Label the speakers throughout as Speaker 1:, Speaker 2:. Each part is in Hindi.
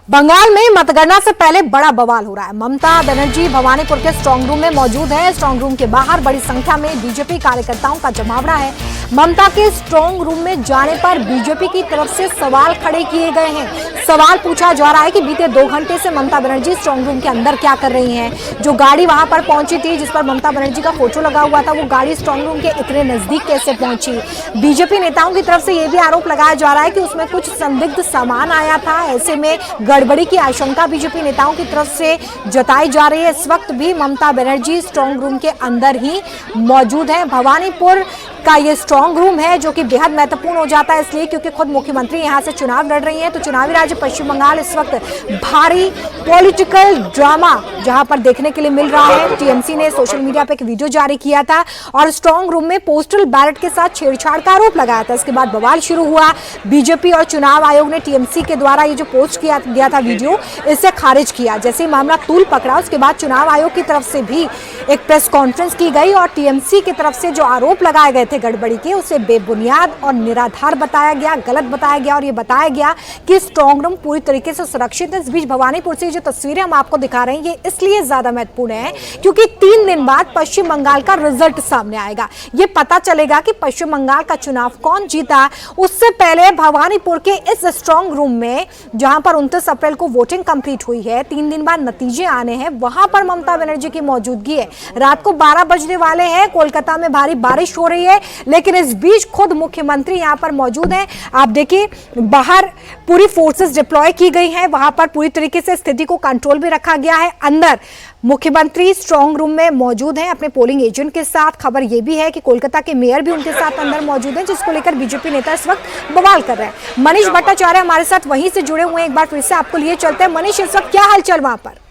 Speaker 1: बंगाल में मतगणना से पहले बड़ा बवाल हो रहा है। ममता बनर्जी भवानीपुर के स्ट्रांग रूम में मौजूद है। स्ट्रांग रूम के बाहर बड़ी संख्या में बीजेपी कार्यकर्ताओं का जमावड़ा है। ममता के स्ट्रांग रूम में जाने पर बीजेपी की तरफ से सवाल खड़े किए गए हैं। सवाल पूछा जा रहा है कि बीते 2 घंटे से ममता बनर्जी स्ट्रांग रूम के अंदर क्या कर रही हैं। जो गाड़ी वहां पर पहुंची थी, जिस पर ममता बनर्जी का फोटो लगा हुआ था, वो गाड़ी स्ट्रांग रूम के इतने नजदीक कैसे पहुंची। बीजेपी नेताओं की तरफ से यह भी आरोप लगाया जा रहा है कि उसमें कुछ संदिग्ध सामान आया था। ऐसे में गड़बड़ी की आशंका बीजेपी नेताओं की तरफ से जताई जा रही है। इस वक्त भी ममता बनर्जी स्ट्रांग रूम के अंदर ही मौजूद है। भवानीपुर का ये स्ट्रांग रूम है जो कि बेहद महत्वपूर्ण हो जाता है, इसलिए क्योंकि खुद मुख्यमंत्री यहां से चुनाव लड़ रही हैं। तो चुनावी राज्य पश्चिम बंगाल इस वक्त भारी पॉलिटिकल ड्रामा जहां पर देखने के लिए मिल रहा है। टीएमसी ने सोशल मीडिया पे एक वीडियो जारी किया था और स्ट्रांग रूम में पोस्टल बैलेट के साथ छेड़छाड़ का आरोप लगाया था। इसके बाद बवाल शुरू हुआ। बीजेपी और चुनाव आयोग ने टीएमसी के द्वारा ये जो पोस्ट किया गया था वीडियो, इसे खारिज किया। जैसे ही मामला तूल पकड़ा, उसके बाद चुनाव आयोग की तरफ से भी एक प्रेस कॉन्फ्रेंस की गई और टीएमसी की तरफ से जो आरोप लगाए गए थे गड़बड़ी के, उसे बेबुनियाद और निराधार बताया गया, गलत बताया गया और ये बताया गया कि स्ट्रांग रूम पूरी तरीके से सुरक्षित है। इस बीच भवानीपुर से जो तस्वीरें हम आपको दिखा रहे हैं, ये इसलिए ज्यादा महत्वपूर्ण है क्योंकि 3 दिन बाद पश्चिम बंगाल का रिजल्ट सामने आएगा। ये पता चलेगा कि पश्चिम बंगाल का चुनाव कौन जीता। उससे पहले भवानीपुर के इस स्ट्रांग रूम में, जहां पर 29 अप्रैल को वोटिंग कंप्लीट हुई है, 3 दिन बाद नतीजे आने हैं, वहां पर ममता बनर्जी की मौजूदगी है। रात को 12 बजने वाले हैं। कोलकाता में भारी बारिश हो रही है, लेकिन इस बीच खुद मुख्यमंत्री यहां पर मौजूद हैं। आप देखिए, बाहर पूरी फोर्सेस डिप्लॉय की गई हैं। वहां पर पूरी तरीके से स्थिति को कंट्रोल भी रखा गया है। अंदर मुख्यमंत्री स्ट्रांग रूम में मौजूद हैं अपने पोलिंग एजेंट के साथ। खबर यह भी है कि कोलकाता के मेयर भी उनके साथ अंदर मौजूद हैं, जिसको लेकर बीजेपी नेता इस वक्त बवाल कर रहे हैं। मनीष भट्टाचार्य हमारे साथ वहीं से जुड़े हुए हैं। एक बार फिर से आपको लिए चलते हैं। मनीष, इस वक्त क्या हालचाल वहां पर?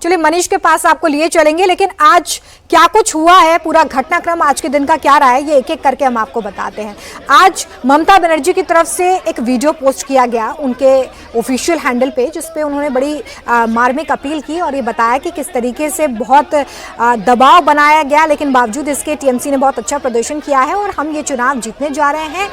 Speaker 1: चलिए मनीष के पास आपको लिए चलेंगे, लेकिन आज क्या कुछ हुआ है, पूरा घटनाक्रम आज के दिन का क्या रहा है, ये एक एक करके हम आपको बताते हैं। आज ममता बनर्जी की तरफ से एक वीडियो पोस्ट किया गया उनके ऑफिशियल हैंडल पे, जिसपे उन्होंने बड़ी मार्मिक अपील की और ये बताया कि किस तरीके से बहुत दबाव बनाया गया, लेकिन बावजूद इसके टीएमसी ने बहुत अच्छा प्रदर्शन किया है और हम ये चुनाव जीतने जा रहे हैं।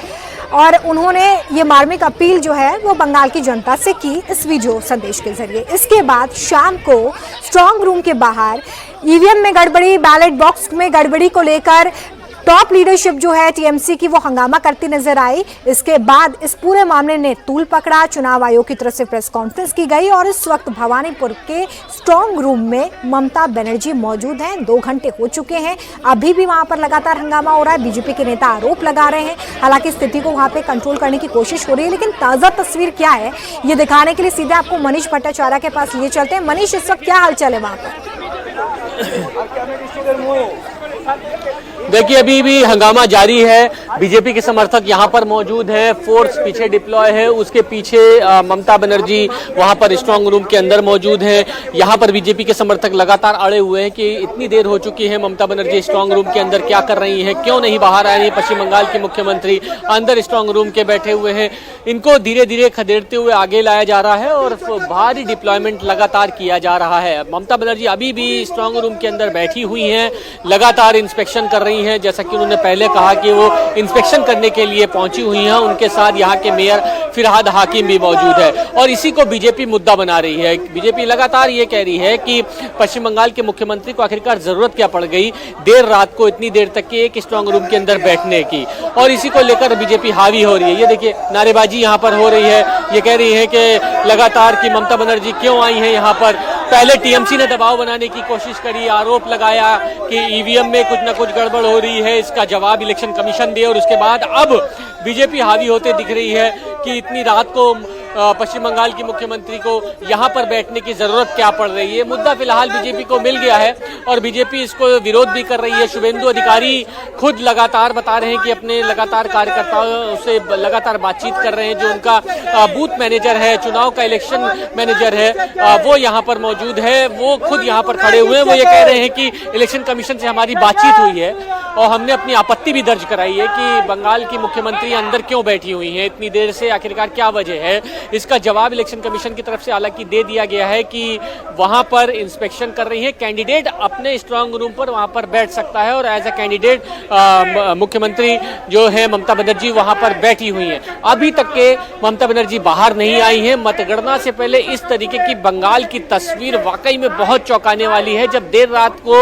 Speaker 1: और उन्होंने ये मार्मिक अपील जो है वो बंगाल की जनता से की इस वीडियो संदेश के जरिए। इसके बाद शाम को स्ट्रांग रूम के बाहर ईवीएम में गड़बड़ी, बैलेट बॉक्स में गड़बड़ी को लेकर टॉप लीडरशिप जो है टीएमसी की, वो हंगामा करती नजर आई। इसके बाद इस पूरे मामले ने तूल पकड़ा। चुनाव आयोग की तरफ से प्रेस कॉन्फ्रेंस की गई और इस वक्त भवानीपुर के स्ट्रांग रूम में ममता बनर्जी मौजूद हैं। 2 घंटे हो चुके हैं, अभी भी वहां पर लगातार हंगामा हो रहा है। बीजेपी के नेता आरोप लगा रहे हैं। हालांकि स्थिति को वहां पे कंट्रोल करने की कोशिश हो रही है, लेकिन ताजा तस्वीर क्या है ये दिखाने के लिए सीधे आपको मनीष भट्टाचार्य के पास लिए चलते हैं। मनीष, इस वक्त क्या हालचाल है वहां पर?
Speaker 2: देखिए, अभी भी हंगामा जारी है। बीजेपी के समर्थक यहां पर मौजूद है, फोर्स पीछे डिप्लॉय है। उसके पीछे ममता बनर्जी वहां पर स्ट्रांग रूम के अंदर मौजूद है। यहां पर बीजेपी के समर्थक लगातार अड़े हुए हैं कि इतनी देर हो चुकी है, ममता बनर्जी स्ट्रांग रूम के अंदर क्या कर रही है, क्यों नहीं बाहर आ रही। पश्चिम बंगाल के मुख्यमंत्री अंदर स्ट्रांग रूम के बैठे हुए हैं। इनको धीरे धीरे खदेड़ते हुए आगे लाया जा रहा है और भारी डिप्लॉयमेंट लगातार किया जा रहा है। ममता बनर्जी अभी भी स्ट्रांग रूम के अंदर बैठी हुई हैं, लगातार इंस्पेक्शन कर रही हैं। जैसा कि उन्होंने पहले कहा कि वो इंस्पेक्शन करने के लिए पहुंची हुई हैं। उनके साथ यहाँ के मेयर फिरहाद हाकिम भी मौजूद है और इसी को बीजेपी मुद्दा बना रही है। बीजेपी लगातार ये कह रही है कि पश्चिम बंगाल के मुख्यमंत्री को आखिरकार जरूरत क्या पड़ गई देर रात को इतनी देर तक के एक स्ट्रांग रूम के अंदर बैठने की, और इसी को लेकर बीजेपी हावी हो रही है। ये देखिए, नारेबाजी यहाँ पर हो रही है। ये कह रही है कि लगातार की ममता बनर्जी क्यों आई है यहाँ पर। पहले टीएमसी ने दबाव बनाने की कोशिश करी, आरोप लगाया कि ईवीएम में कुछ न कुछ गड़बड़ हो रही है, इसका जवाब इलेक्शन कमीशन दे, और उसके बाद अब बीजेपी हावी होते दिख रही है कि इतनी रात को पश्चिम बंगाल की मुख्यमंत्री को यहाँ पर बैठने की जरूरत क्या पड़ रही है। मुद्दा फिलहाल बीजेपी को मिल गया है और बीजेपी इसको विरोध भी कर रही है। शुभेंदु अधिकारी खुद लगातार बता रहे हैं कि अपने लगातार कार्यकर्ताओं से लगातार बातचीत कर रहे हैं। जो उनका बूथ मैनेजर है, चुनाव का इलेक्शन मैनेजर है, वो यहाँ पर मौजूद है। वो खुद यहाँ पर खड़े हुए हैं। वो ये कह रहे हैं कि इलेक्शन कमीशन से हमारी बातचीत हुई है और हमने अपनी आपत्ति भी दर्ज कराई है कि बंगाल की मुख्यमंत्री अंदर क्यों बैठी हुई है इतनी देर से, आखिरकार क्या वजह है। इसका जवाब इलेक्शन कमीशन की तरफ से हालांकि दे दिया गया है कि वहां पर इंस्पेक्शन कर रही है, कैंडिडेट अपने स्ट्रांग रूम पर वहां पर बैठ सकता है और एज ए कैंडिडेट मुख्यमंत्री जो है ममता बनर्जी वहां पर बैठी हुई हैं। अभी तक के ममता बनर्जी बाहर नहीं आई हैं। मतगणना से पहले इस तरीके की बंगाल की तस्वीर वाकई में बहुत चौंकाने वाली है, जब देर रात को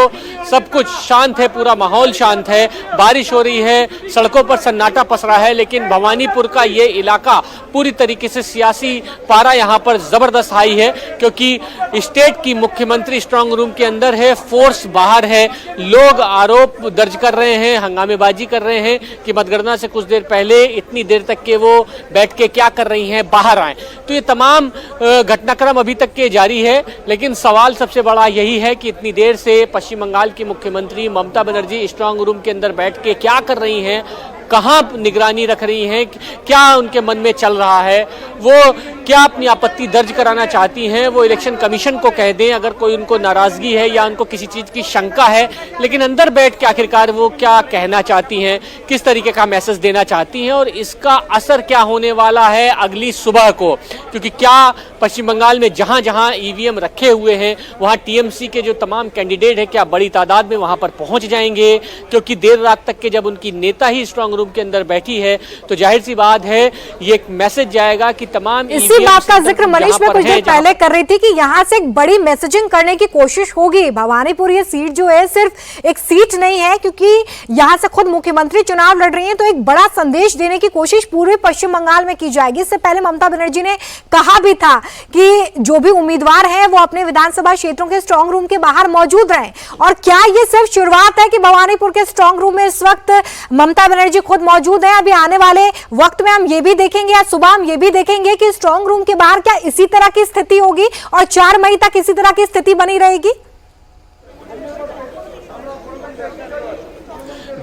Speaker 2: सब कुछ शांत है, पूरा माहौल शांत है, बारिश हो रही है, सड़कों पर सन्नाटा पसरा है, लेकिन भवानीपुर का ये इलाका पूरी तरीके से सियासी पारा यहाँ पर जबरदस्त हाई है, क्योंकि स्टेट की मुख्यमंत्री स्ट्रांग रूम के अंदर है, फोर्स बाहर है, लोग आरोप दर्ज कर रहे हैं, हंगामेबाजी कर रहे हैं कि मतगणना से कुछ देर पहले इतनी देर तक के वो बैठ के क्या कर रही हैं, बाहर आए। तो ये तमाम घटनाक्रम अभी तक के जारी है, लेकिन सवाल सबसे बड़ा यही है कि इतनी देर से पश्चिम बंगाल की मुख्यमंत्री ममता बनर्जी स्ट्रांग रूम के अंदर बैठ के क्या कर रही हैं, कहां निगरानी रख रही हैं, क्या उनके मन में चल रहा है, वो क्या अपनी आपत्ति दर्ज कराना चाहती हैं, वो इलेक्शन कमीशन को कह दें अगर कोई उनको नाराजगी है या उनको किसी चीज की शंका है, लेकिन अंदर बैठ के आखिरकार वो क्या कहना चाहती हैं, किस तरीके का मैसेज देना चाहती हैं और इसका असर क्या होने वाला है अगली सुबह को। क्योंकि क्या पश्चिम बंगाल में जहां जहां ईवीएम रखे हुए हैं वहां टीएमसी के जो तमाम कैंडिडेट हैं क्या बड़ी तादाद में वहां पर पहुंच जाएंगे, क्योंकि देर रात तक के जब उनकी नेता ही स्ट्रांग रूम के अंदर बैठी है तो जाहिर सी बात है ये एक मैसेज जाएगा कि तमाम
Speaker 1: इसी बात का जिक्र मनीष में कुछ देर पहले कर रही थी कि यहाँ से एक बड़ी मैसेजिंग करने की कोशिश होगी। भवानीपुर ये सीट जो है सिर्फ एक सीट नहीं है, क्योंकि यहाँ से खुद मुख्यमंत्री चुनाव लड़ रही हैं, तो एक बड़ा संदेश देने की कोशिश पूरे पश्चिम बंगाल में की जाएगी। इससे पहले ममता बनर्जी ने कहा भी था कि जो भी उम्मीदवार है वो अपने विधानसभा क्षेत्रों के स्ट्रांग रूम के बाहर मौजूद रहें। और क्या ये सिर्फ शुरुआत है कि भवानीपुर के स्ट्रांग रूम में इस वक्त ममता बनर्जी खुद मौजूद है? अभी आने वाले वक्त में हम ये भी देखेंगे, आज सुबह हम ये भी देखेंगे कि स्ट्रांग रूम के बाहर क्या इसी तरह की स्थिति होगी और 4 मई तक इसी तरह की स्थिति बनी रहेगी।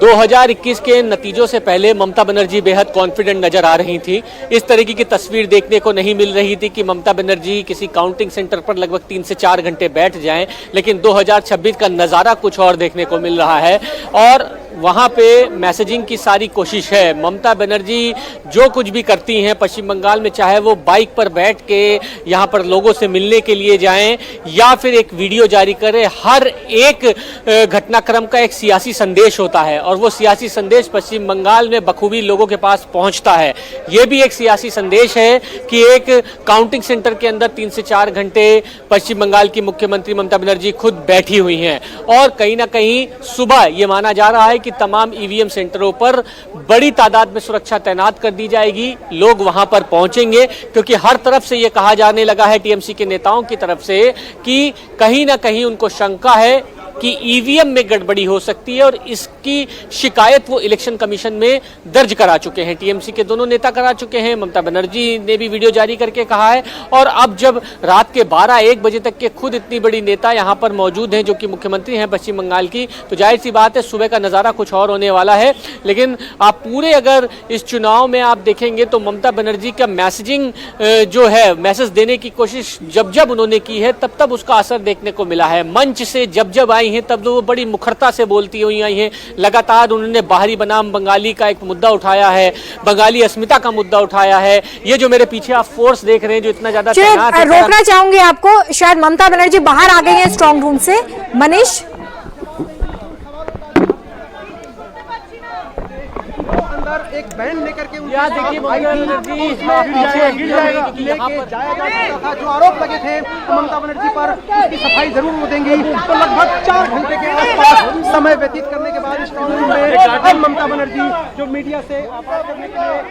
Speaker 2: 2021 के नतीजों से पहले ममता बनर्जी बेहद कॉन्फिडेंट नजर आ रही थी। इस तरीके की तस्वीर देखने को नहीं मिल रही थी कि ममता बनर्जी किसी काउंटिंग सेंटर पर लगभग 3 से 4 घंटे बैठ जाएं, लेकिन 2026 का नज़ारा कुछ और देखने को मिल रहा है और वहां पे मैसेजिंग की सारी कोशिश है। ममता बनर्जी जो कुछ भी करती हैं पश्चिम बंगाल में, चाहे वो बाइक पर बैठ के यहाँ पर लोगों से मिलने के लिए जाएं या फिर एक वीडियो जारी करें, हर एक घटनाक्रम का एक सियासी संदेश होता है और वो सियासी संदेश पश्चिम बंगाल में बखूबी लोगों के पास पहुंचता है। ये भी एक सियासी संदेश है कि एक काउंटिंग सेंटर के अंदर 3 से 4 घंटे पश्चिम बंगाल की मुख्यमंत्री ममता बनर्जी खुद बैठी हुई हैं और कहीं ना कहीं सुबह ये माना जा रहा है कि तमाम ईवीएम सेंटरों पर बड़ी तादाद में सुरक्षा तैनात कर दी जाएगी, लोग वहां पर पहुंचेंगे, क्योंकि हर तरफ से ये कहा जाने लगा है टीएमसी के नेताओं की तरफ से कि कहीं ना कहीं उनको शंका है कि ईवीएम में गड़बड़ी हो सकती है और इसकी शिकायत वो इलेक्शन कमीशन में दर्ज करा चुके हैं। टीएमसी के दोनों नेता करा चुके हैं, ममता बनर्जी ने भी वीडियो जारी करके कहा है और अब जब रात के 12-1 बजे तक के खुद इतनी बड़ी नेता यहां पर मौजूद हैं जो कि मुख्यमंत्री हैं पश्चिम बंगाल की, तो जाहिर सी बात है सुबह का नज़ारा कुछ और होने वाला है। लेकिन आप पूरे अगर इस चुनाव में आप देखेंगे तो ममता बनर्जी का मैसेजिंग जो है, मैसेज देने की कोशिश जब जब उन्होंने की है तब तब उसका असर देखने को मिला है। मंच से जब जब आई हैं तब वो बड़ी मुखरता से बोलती हुई आई हैं। लगातार उन्होंने बाहरी बनाम बंगाली का एक मुद्दा उठाया है, बंगाली अस्मिता का मुद्दा उठाया है। ये जो मेरे पीछे आप फोर्स देख रहे हैं जो इतना ज्यादा तैनात है,
Speaker 1: रोकना चाहूंगी आपको, शायद ममता बनर्जी बाहर आ गई है स्ट्रांग रूम से। मनीष,
Speaker 3: एक बैंड लेकर के
Speaker 2: देखिए
Speaker 3: जो आरोप लगे थे ममता बनर्जी पर उसकी सफाई जरूर हो देंगी। तो लगभग 4 घंटे के आसपास समय व्यतीत करने के बाद स्ट्रांग रूम में अब ममता बनर्जी जो मीडिया से बात करने के लिए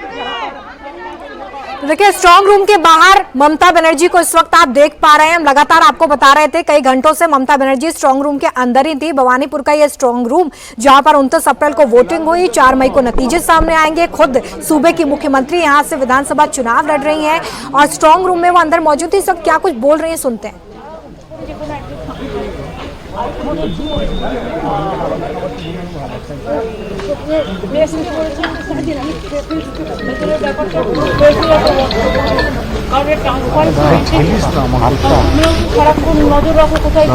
Speaker 1: देखिए स्ट्रांग रूम के बाहर ममता बनर्जी को इस वक्त आप देख पा रहे हैं। हम लगातार आपको बता रहे थे कई घंटों से ममता बनर्जी स्ट्रांग रूम के अंदर ही थी। भवानीपुर का ये स्ट्रांग रूम जहां पर 29 अप्रैल को वोटिंग हुई, 4 मई को नतीजे सामने आएंगे। खुद सूबे की मुख्यमंत्री यहां से विधानसभा चुनाव लड़ रही हैं और स्ट्रांग रूम में वो अंदर मौजूद थी। इस वक्त क्या कुछ बोल रही हैं, सुनते हैं।
Speaker 4: নজর রাখো কোথায়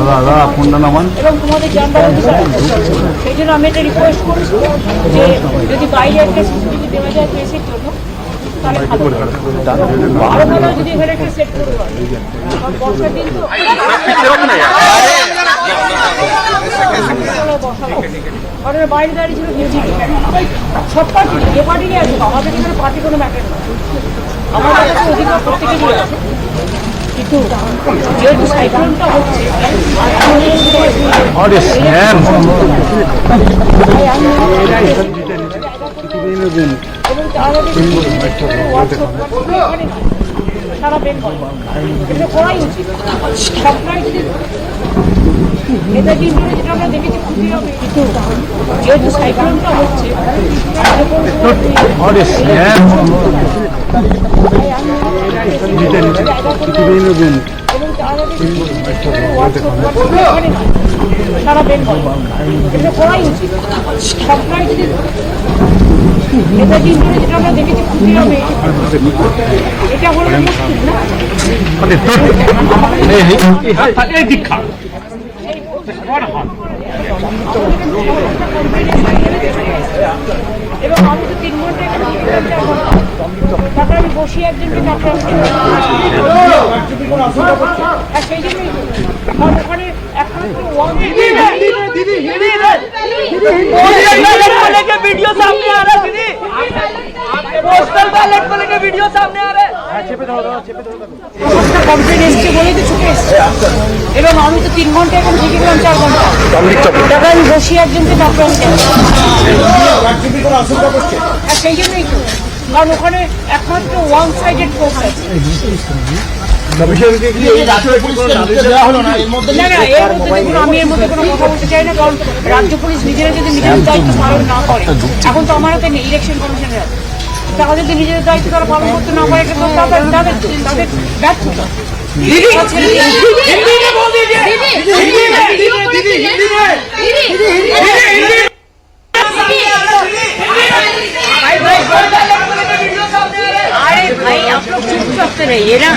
Speaker 4: এবং তোমাদের জানবার সেই জন্য আমি এটা রিকোয়েস্ট করছি যে যদি বাইরে একটা সিসিটিভি দেওয়া যায় কেসের জন্য তাহলে ভালো আরো ভালো যদি এখানে একটা সেট করবো বর্ষার দিন তো কারণ বাইরে দাঁড়িয়ে ছিল মিউজিক সব পার্টি যে পার্টি নিয়ে আসবো আমাদের এখানে পার্টি কোনো ম্যাটার না আমাদের কাছে অধিকার প্রত্যেকেরই আছে কিন্তু যেহেতু সাইক্লোনটা হচ্ছে এবং সারা বেঙ্গল এটা করাই উচিত সবটাই যদি নেতাজি ইন্ডোরে যেটা আমরা দেখেছি খুবই হবে কিন্তু যেহেতু সাইক্লোনটা হচ্ছে সারা বেঙ্গল এটা করাই উচিত সবটাই যদি নেতাজি ইন্ডোরে যেটা আমরা দেখেছি খুবই হবে এটা হলো মুশকিল না এবং আমি তো 3 ঘন্টা তারপরে আমি বসি একজনকে সেই জন্যই ওখানে
Speaker 5: वीडियो सामने आ रहा है दीदी पोस्टल बैलेट को लेके वीडियो सामने आ रहा है
Speaker 4: কমপ্লেন এসছে বলেই তো ছুটে এসছে এবং আমি তো 3 ঘন্টা এখন থেকে গেলাম 4 ঘন্টা টাকা আমি বসি একজনকে তারপরে আর সেই জন্যই তো কারণ ওখানে একমাত্র ওয়ান সাইডেড কোর্স আছে আমি এর মধ্যে কোনো কথা বলতে চাই না কারণ রাজ্য পুলিশ নিজেরা যদি নিজেদের দায়িত্ব পালন না করে এখন তো আমার হাতে ইলেকশন কমিশনের আছে তারা যদি নিজেদের দায়িত্ব তারা পালন করতে না পারে কিন্তু তাদের ব্যর্থতা अरे भाई आप लोग चुप सकते रहिए ना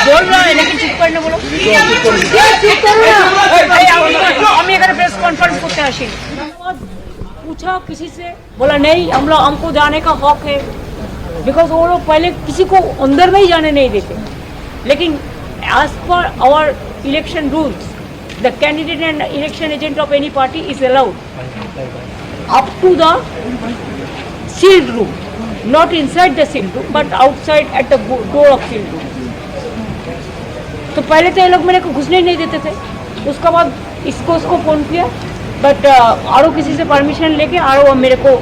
Speaker 4: बोल रहा है लेकिन चुप करने बोलो আমি এখানে प्रेस कॉन्फ्रेंस करते আসি पूछा किसी से बोला नहीं हमको जाने का हक है बिकॉज वो लोग पहले किसी को अंदर में ही जाने नहीं देते लेकिन as per our election rules the candidate and election agent of any party is allowed up to the sealed room, not inside the sealed room but outside at the door of sealed room. तो पहले तो ये लोग मेरे को घुसने ही नहीं देते थे उसके बाद उसको फ़ोन किया बट आरो किसी से परमिशन लेके आरो मेरे को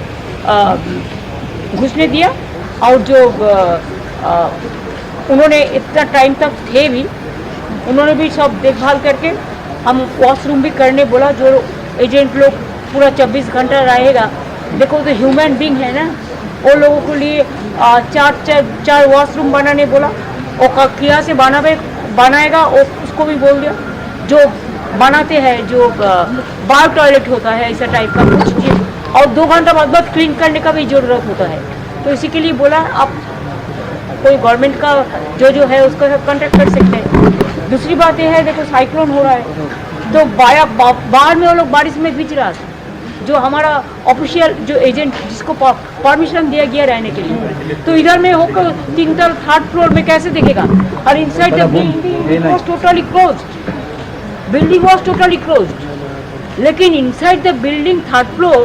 Speaker 4: घुसने दिया और जो उन्होंने इतना टाइम तक थे भी उन्होंने भी सब देखभाल करके हम वॉशरूम भी करने बोला जो एजेंट लोग पूरा 24 घंटा रहेगा देखो तो ह्यूमन बीइंग है ना वो लोगों के लिए चार वॉशरूम बनाने बोला वो किया से बनाएगा वो उसको भी बोल दिया जो बनाते हैं जो बार टॉयलेट होता है ऐसा टाइप का कुछ चीज़ और 2 घंटा बाद क्लीन करने का भी ज़रूरत होता है तो इसी के लिए बोला आप कोई गवर्नमेंट का जो है उसका कॉन्टेक्ट कर सकते हैं। दूसरी बात यह है देखो साइक्लोन हो रहा है तो बाहर में वो लोग बारिश में भीज रहा था जो हमारा ऑफिशियल जो एजेंट जिसको परमिशन दिया गया रहने के लिए तो इधर में होकर 3rd फ्लोर में कैसे देखेगा और inside the building was totally closed लेकिन inside the building 3rd floor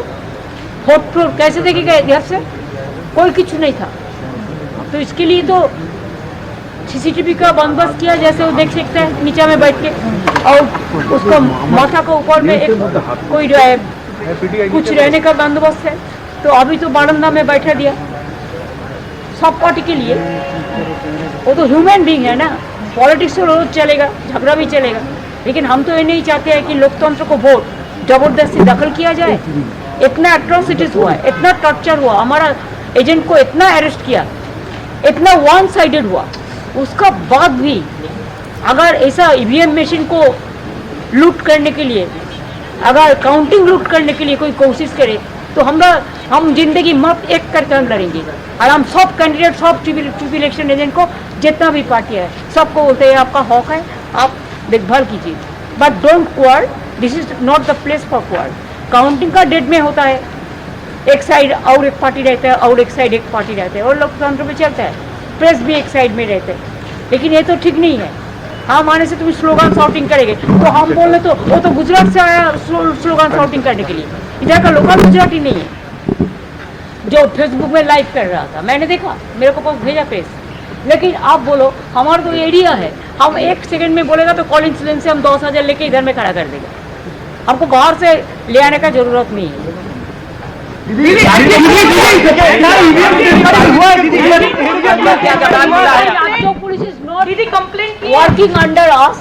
Speaker 4: 4th floor कैसे देखेगा इधर से कोई कुछ नहीं था तो इसके लिए तो सीसीटीवी का बंदोबस्त किया जैसे वो देख सकते हैं नीचे में बैठ के और उसका माथा के ऊपर में एक कोई कुछ रहने का बंदोबस्त है तो अभी तो बारंदा में बैठा दिया सब पार्टी के लिए वो तो ह्यूमन बीइंग है ना पॉलिटिक्स तो रोज चलेगा झगड़ा भी चलेगा लेकिन हम तो ये नहीं चाहते हैं कि लोकतंत्र को वोट जबरदस्ती दखल किया जाए इतना एट्रोसिटीज हुआ है इतना टॉर्चर हुआ हमारा एजेंट को इतना अरेस्ट किया इतना वन साइडेड हुआ उसका बाद भी अगर ऐसा ईवीएम मशीन को लूट करने के लिए अगर काउंटिंग लूट करने के लिए कोई कोशिश करे तो हम जिंदगी मत एक करके हम लड़ेंगे और हम सब कैंडिडेट सब चीफ इलेक्शन एजेंट को जितना भी पार्टी है सबको बोलते हैं आपका हक है आप देखभाल कीजिए but don't quarrel this is not the place for quarrel counting का डेट में होता है, एक साइड और एक पार्टी रहता है और एक साइड एक पार्टी रहता है, और लोकतंत्र में चलता है, प्रेस भी एक साइड में रहते हैं। लेकिन ये तो ठीक नहीं है। हम आने से तुम स्लोगन शॉटिंग करेंगे तो हम बोले तो वो तो गुजरात से आया स्लोगन शॉटिंग करने के लिए, इधर का लोकल गुजराती नहीं है जो फेसबुक में लाइव कर रहा था, मैंने देखा, मेरे को पास भेजा प्रेस। लेकिन आप बोलो हमारा तो एरिया है, हम 1 सेकंड में बोलेगा तो कॉल इंसिडेंट से हम 10,000 लेके इधर में खड़ा कर देगा, हमको बाहर से ले आने का जरूरत नहीं है। Police is not working under us.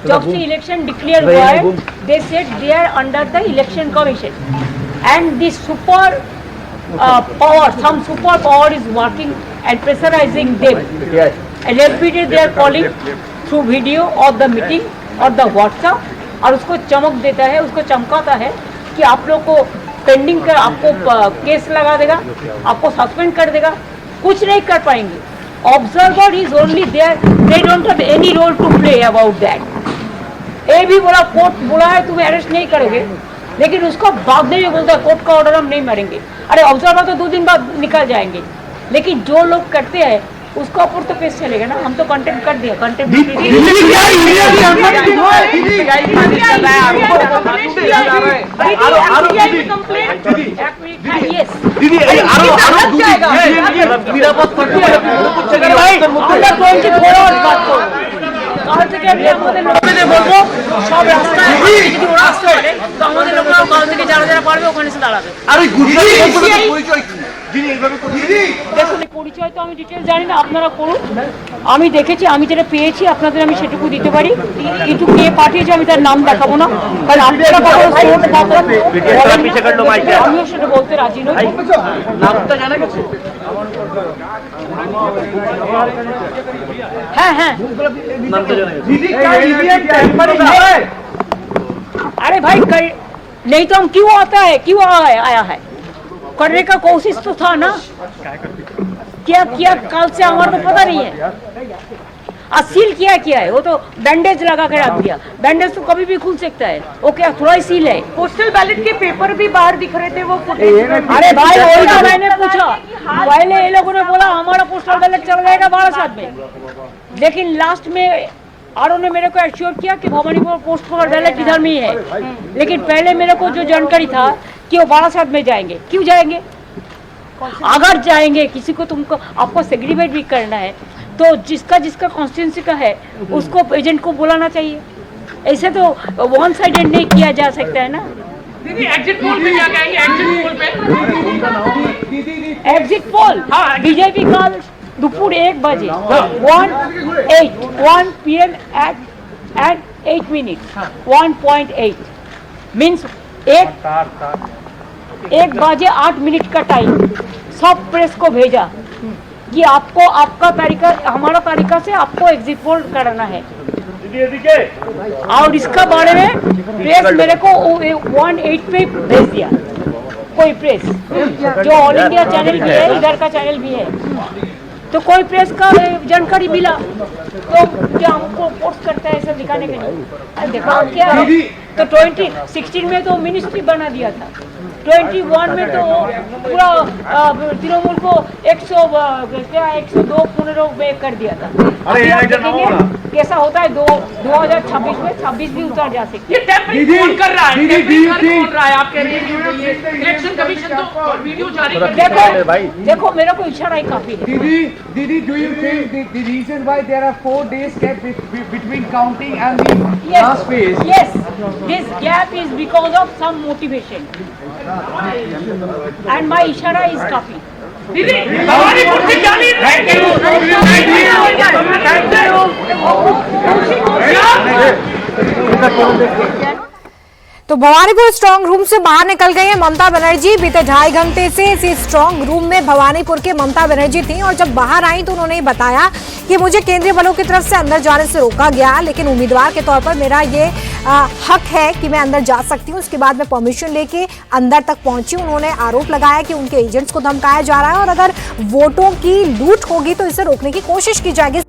Speaker 4: जब से इलेक्शन डिक्लेयर हुआ है, they said they are under the election commission and this super power, some super power is working and pressurizing them. Yes. And repeatedly they are calling through video or the meeting or the WhatsApp, और उसको चमक देता है, उसको चमकाता है कि आप लोग को पेंडिंग कर, आपको केस लगा देगा, आपको सस्पेंड कर देगा, कुछ नहीं कर पाएंगे। Observer is only there, they don't have any role to play about that. ये भी बोला कोर्ट बोला है तुम्हें अरेस्ट नहीं करोगे, लेकिन उसको बाद में भी बोलता है कोर्ट का ऑर्डर हम नहीं मारेंगे। अरे ऑब्जर्वर तो 2 दिन बाद निकल जाएंगे, लेकिन जो लोग करते हैं उसका ऊपर तो केस चलेगा ना। हम तो कंटेम्प्ट कर दिया, कंटेम्प्ट কাল থেকে আমি আমাদের লোকেদের বলবো সব রাস্তায় যদি ওরা আসতে পারে তো আমাদের লোকেরাও কাল থেকে যারা যারা পারবে ওখানে এসে দাঁড়াবে। দেখুন এই পরিচয় তো আমি ডিটেল জানি না, আপনারা করুন। আমি দেখেছি, আমি যেটা পেয়েছি আপনাদের আমি সেটুকু দিতে পারি, কিন্তু কে পাঠিয়েছে আমি তার নাম দেখাবো না, কারণ আপনারা আমিও সেটা বলতে রাজি নই। হ্যাঁ হ্যাঁ अरे भाई नहीं तो हम क्यों आता है, क्यों आया है, करने का कोशिश तो था ना, क्या किया कल से हमारा तो पता नहीं है। सील किया है, वो तो बैंडेज लगा के रख दिया, बैंडेज तो कभी भी खुल सकता है, वो क्या थोड़ा ही सील है।
Speaker 6: पोस्टल बैलेट के पेपर भी बाहर दिख रहे थे, वो फुटेज।
Speaker 4: अरे भाई वही तो मैंने पूछा, पहले ये लोगों ने बोला हमारा पोस्टल बैलेट चला जाएगा 12 में, लेकिन लास्ट में आरओ ने मेरे को एश्योर किया कि भवानीपुर पोस्टल बैलेट इधर में ही है, लेकिन पहले मेरे को जो जानकारी था कि वो 12 में जाएंगे। क्यों जाएंगे? अगर जाएंगे किसी को, तुमको आपको सेग्रीगेट भी करना है तो जिसका जिसका कॉन्स्टिट्यूंसी का है उसको एजेंट को बुलाना चाहिए, ऐसे तो वन साइडेड नहीं किया जा सकता है ना।
Speaker 6: दीदी एग्जिट पोल पे क्या कहेंगे? एग्जिट पोल पे
Speaker 4: एग्जिट पोल बीजेपी का दोपहर 1 बजे 1 PM at 8 minutes 1.8 मीन्स 1 बजे 8 मिनट का टाइम सब प्रेस को भेजा कि आपको आपका तरीका, हमारा तरीका से आपको एग्जिट पोल कराना है। और इसका बारे में प्रेस मेरे को 1.8 पे भेज दिया, कोई प्रेस जो ऑल इंडिया चैनल भी है, इधर का चैनल भी है, तो कोई प्रेस का जानकारी मिला तो क्या हमको पोस्ट करता है सब दिखाने के लिए। देखो क्या तो 2016 में तो मिनिस्ट्री बना दिया था, 21 में तो पूरा तृणमूल को 102 पुनरों में कर दिया था। कैसा होता है 2026 में 26 भी उतर जा सकते हैं। देखो मेरा को इशारा ही काफी है।
Speaker 7: Didi, do you think the reason why there are 4 days gap between counting and the last phase?
Speaker 4: Yes, this gap is because of some motivation, and my ishara is काफी।
Speaker 6: दीदी भवानीपुर से क्या लीड रहे?
Speaker 1: तो भवानीपुर स्ट्रांग रूम से बाहर निकल गई है ममता बनर्जी। बीते 2.5 घंटे से इसी स्ट्रांग रूम में भवानीपुर के ममता बनर्जी थी और जब बाहर आई तो उन्होंने बताया कि मुझे केंद्रीय बलों की तरफ से अंदर जाने से रोका गया, लेकिन उम्मीदवार के तौर पर मेरा ये हक है कि मैं अंदर जा सकती हूँ। उसके बाद मैं परमिशन लेके अंदर तक पहुंची। उन्होंने आरोप लगाया कि उनके एजेंट्स को धमकाया जा रहा है और अगर वोटों की लूट होगी तो इसे रोकने की कोशिश की जाएगी।